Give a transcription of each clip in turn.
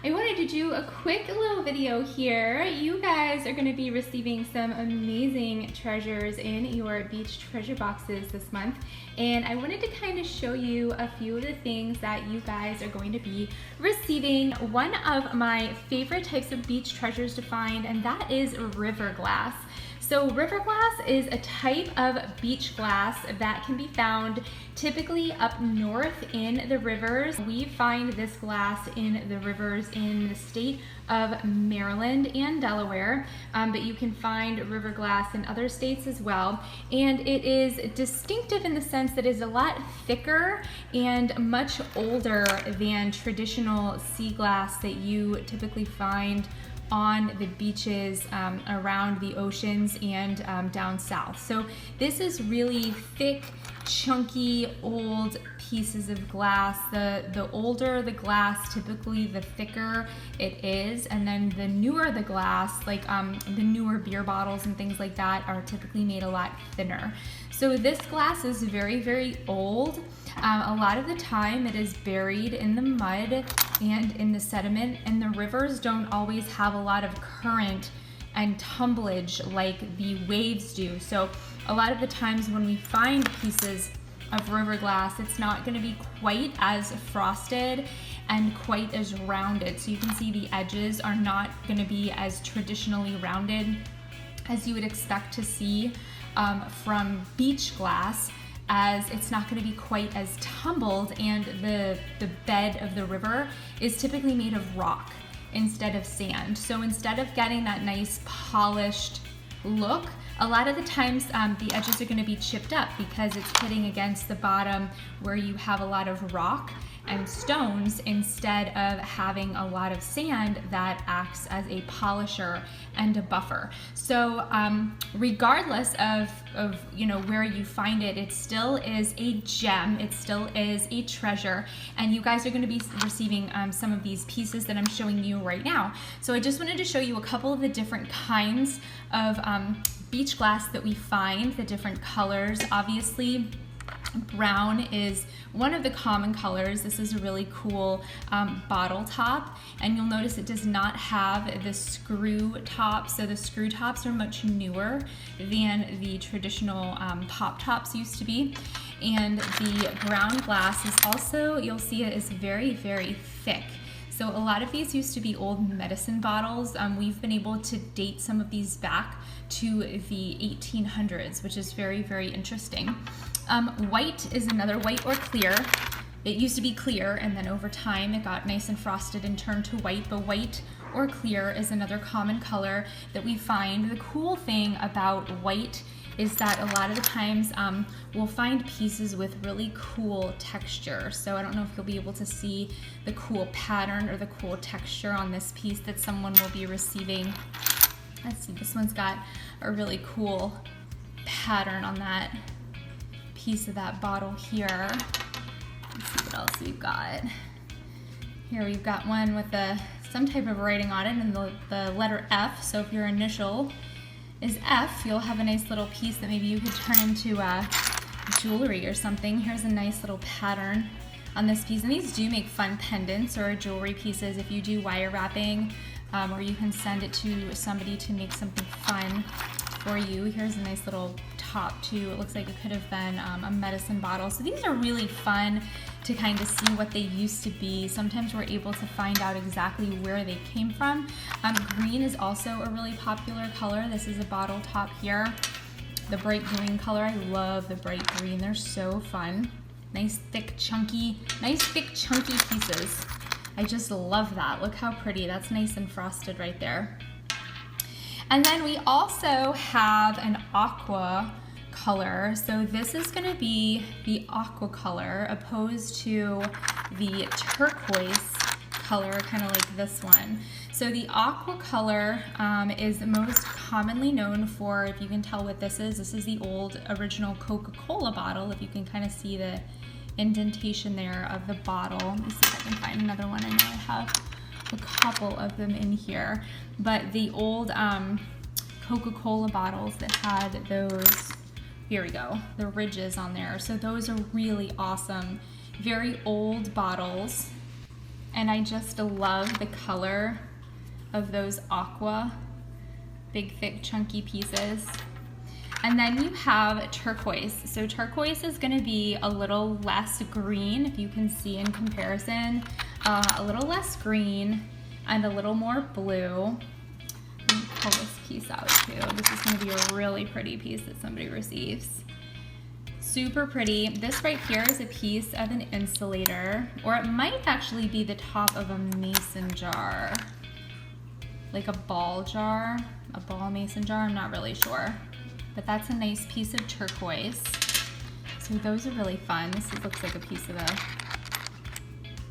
I wanted to do a quick little video here. You guys are going to be receiving some amazing treasures in your beach treasure boxes this month, and I wanted to kind of show you a few of the things that you guys are going to be receiving. One of my favorite types of beach treasures to find, and that is river glass. So river glass is a type of beach glass that can be found typically up north in the rivers. We find this glass in the rivers in the state of Maryland and Delaware, but you can find river glass in other states as well. And it is distinctive in the sense that it is a lot thicker and much older than traditional sea glass that you typically find on the beaches around the oceans and down south. So this is really thick, chunky, old pieces of glass. The older the glass, typically the thicker it is, and then the newer the glass, like the newer beer bottles and things like that, are typically made a lot thinner. So this glass is very, very old. A lot of the time it is buried in the mud and in the sediment, and the rivers don't always have a lot of current and tumblage like the waves do. So a lot of the times when we find pieces of river glass, it's not going to be quite as frosted and quite as rounded. So you can see the edges are not going to be as traditionally rounded as you would expect to see from beach glass, as it's not going to be quite as tumbled, and the bed of the river is typically made of rock instead of sand. So instead of getting that nice polished look, a lot of the times the edges are going to be chipped up because it's hitting against the bottom where you have a lot of rock and stones instead of having a lot of sand that acts as a polisher and a buffer. So regardless of where you find it, it still is a gem, it still is a treasure, and you guys are going to be receiving some of these pieces that I'm showing you right now. So I just wanted to show you a couple of the different kinds of beach glass that we find, the different colors. Obviously, brown is one of the common colors. This is a really cool bottle top, and you'll notice it does not have the screw top. So the screw tops are much newer than the traditional pop tops used to be. And the brown glass is also, you'll see it is very, very thick. So a lot of these used to be old medicine bottles. We've been able to date some of these back to the 1800s, which is very, very interesting. White is another, white or clear. It used to be clear, and then over time it got nice and frosted and turned to white, but white or clear is another common color that we find. The cool thing about white is that a lot of the times we'll find pieces with really cool texture. So I don't know if you'll be able to see the cool pattern or the cool texture on this piece that someone will be receiving. Let's see, this one's got a really cool pattern on that piece of that bottle here. Let's see what else we've got. Here we've got one with some type of writing on it and the letter F. So if your initial is F, you'll have a nice little piece that maybe you could turn into jewelry or something. Here's a nice little pattern on this piece, and these do make fun pendants or jewelry pieces if you do wire wrapping, or you can send it to somebody to make something fun for you. Here's a nice little top too. It looks like it could have been a medicine bottle. So these are really fun to kind of see what they used to be. Sometimes we're able to find out exactly where they came from. Green is also a really popular color. This is a bottle top here. The bright green color. I love the bright green. They're so fun. Nice thick chunky pieces. I just love that. Look how pretty. That's nice and frosted right there. And then we also have an aqua color. So this is going to be the aqua color opposed to the turquoise color, kind of like this one. So the aqua color is most commonly known for, if you can tell what this is the old original Coca-Cola bottle, if you can kind of see the indentation there of the bottle. Let me see if I can find another one. I know I have a couple of them in here, but the old Coca-Cola bottles that had those, here we go, the ridges on there. So those are really awesome, very old bottles. and I just love the color of those aqua, big, thick, chunky pieces. And then you have turquoise. So turquoise is gonna be a little less green, if you can see in comparison, a little less green and a little more blue. Let me pull this piece out too. This is gonna be a really pretty piece that somebody receives. Super pretty. This right here is a piece of an insulator, or it might actually be the top of a mason jar, like a ball jar, a ball mason jar, I'm not really sure. But that's a nice piece of turquoise. So those are really fun. This looks like a piece of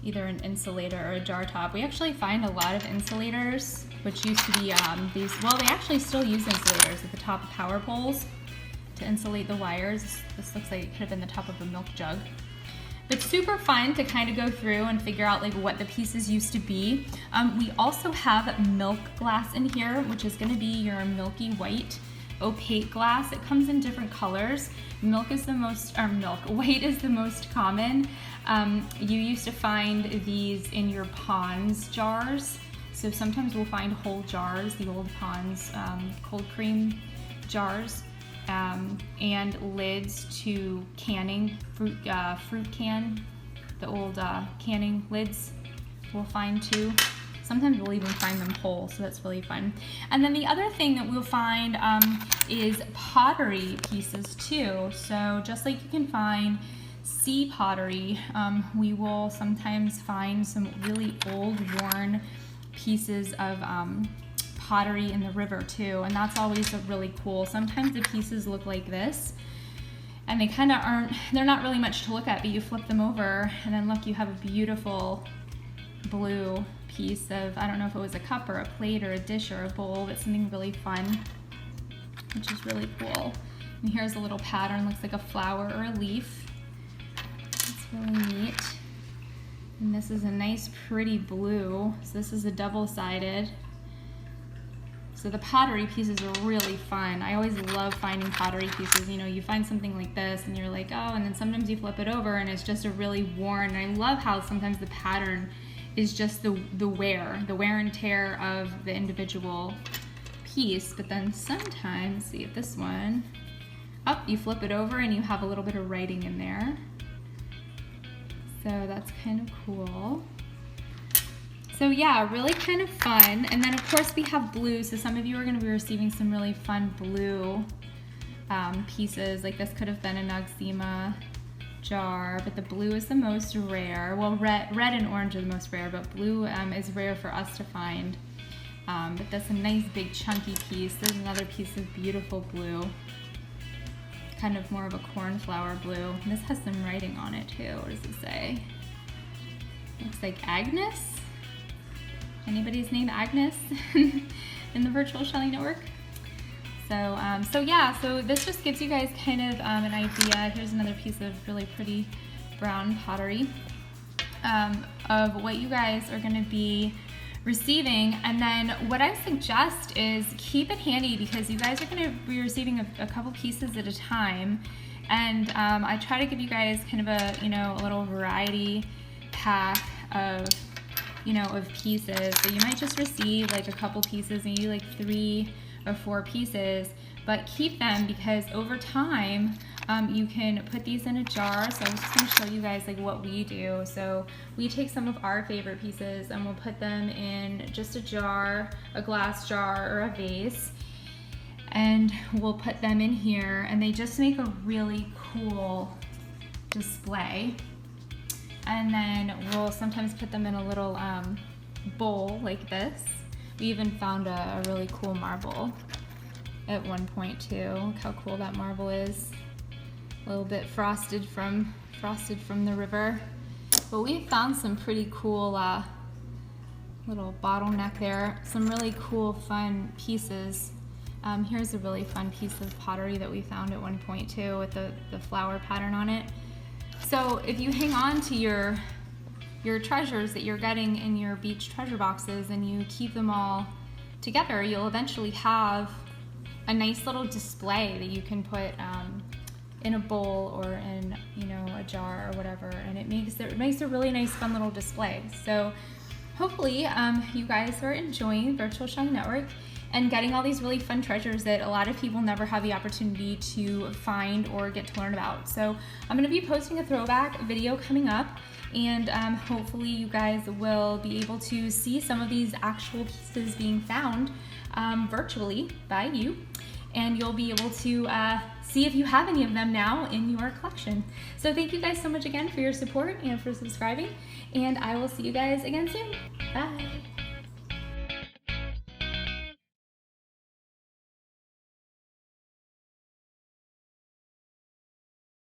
either an insulator or a jar top. We actually find a lot of insulators, which used to be these, well, they actually still use insulators at the top of power poles to insulate the wires. This looks like it could have been the top of a milk jug. But super fun to kind of go through and figure out like what the pieces used to be. We also have milk glass in here, which is gonna be your milky white opaque glass. It comes in different colors. White is the most common. You used to find these in your Pond's jars. So sometimes we'll find whole jars, the old Pond's cold cream jars, and lids to canning, fruit can, the old canning lids we'll find too. Sometimes we'll even find them whole, so that's really fun. And then the other thing that we'll find is pottery pieces too. So just like you can find sea pottery, we will sometimes find some really old, worn pieces of pottery in the river too, and that's always really cool. Sometimes the pieces look like this, and they kind of they're not really much to look at, but you flip them over, and then look, you have a beautiful blue piece of, I don't know if it was a cup or a plate or a dish or a bowl, but something really fun, which is really cool. And here's a little pattern, looks like a flower or a leaf. It's really neat. And this is a nice pretty blue, so this is a double-sided. So the pottery pieces are really fun. I always love finding pottery pieces. You know, you find something like this and you're like, oh, and then sometimes you flip it over and it's just a really worn, and I love how sometimes the pattern is just the wear and tear of the individual piece, but then sometimes, see if this one, you flip it over and you have a little bit of writing in there. So that's kind of cool. So yeah, really kind of fun. And then of course we have blue, so some of you are gonna be receiving some really fun blue pieces. Like this could have been a Noxzema jar, but the blue is the most rare. Well, red and orange are the most rare, but blue is rare for us to find. But that's a nice big chunky piece. There's another piece of beautiful blue, kind of more of a cornflower blue. And this has some writing on it too. What does it say? Looks like Agnes. Anybody's name Agnes in the Virtual Shelling Network? So yeah, so this just gives you guys kind of an idea. Here's another piece of really pretty brown pottery of what you guys are going to be receiving. And then what I suggest is keep it handy, because you guys are going to be receiving a couple pieces at a time. And I try to give you guys kind of a, a little variety pack of, of pieces. So you might just receive like a couple pieces, maybe like 3 or 4 pieces, but keep them, because over time you can put these in a jar. So I'm just going to show you guys like what we do. So we take some of our favorite pieces and we'll put them in just a jar, a glass jar or a vase, and we'll put them in here, and they just make a really cool display. And then we'll sometimes put them in a little bowl like this. We even found a really cool marble at one point too. Look how cool that marble is. A little bit frosted from the river. But we found some pretty cool little bottleneck there. Some really cool fun pieces. Here's a really fun piece of pottery that we found at one point too, with the flower pattern on it. So if you hang on to your treasures that you're getting in your beach treasure boxes and you keep them all together, you'll eventually have a nice little display that you can put in a bowl or in a jar or whatever, and it makes a really nice fun little display. So hopefully you guys are enjoying Virtual Shine Network and getting all these really fun treasures that a lot of people never have the opportunity to find or get to learn about. So I'm going to be posting a throwback video coming up, and hopefully you guys will be able to see some of these actual pieces being found virtually by you, and you'll be able to see if you have any of them now in your collection. So thank you guys so much again for your support and for subscribing, and I will see you guys again soon. Bye.